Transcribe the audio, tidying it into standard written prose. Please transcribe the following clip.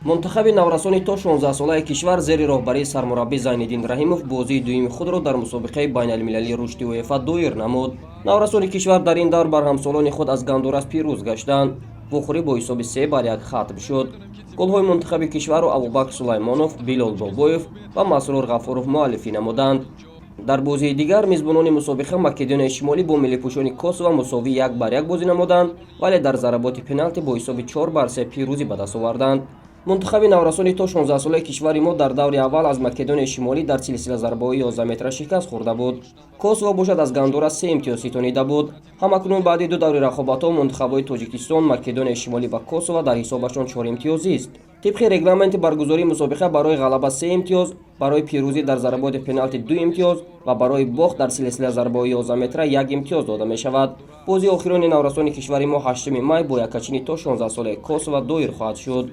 منتخب نورسانی تا 16 ساله کشور زیر راهبری سرمربی زین‌الدین رحیموف بازی دویم خود را در مسابقه بین المللی رشد اویفا دویر نمود. نورسانی کشور در این دور بر همسالان خود از گندوراس پیروز گشتند. وخوری با حساب 3-1 ختم شد. گل‌های منتخب کشور را ابوبکر سلیمانوف، بیلال بابویف و مسرور غفورов مؤلفی نمودند. در بازی دیگر میزبانان مسابقه مکدونیای شمالی با ملی‌پوشان کوسوو مساوی 1-1 بازی نمودند، ولی در ضربات پنالتی با حساب 4-3 پیروزی به دست آوردند. منتخب نورسانی تا 16 ساله کشور ما در دور اول از مکدونیای شمالی در سلسله ضربه‌های 11 متره شکست خورده بود. کوسوو باشد از گندوراس 3 امتیاز ستانیده بود. همکنون بعد دو دور رقابت‌ها منتخب‌های تاجیکستان، مکدونیای شمالی و کوسوو در حسابشان 4 امتیازی است. طبق رگلامنت برگزاری مسابقه برای غلبه 3 امتیاز، برای پیروزی در ضربات پنالتی 2 امتیاز و برای باخت در سلسله ضربه‌های 11 متره 1 امتیاز داده می شود. بازی آخرین نورسان کشور ما 8 می با یکچینی تا 16 ساله کوسوو دویر خواهد شد.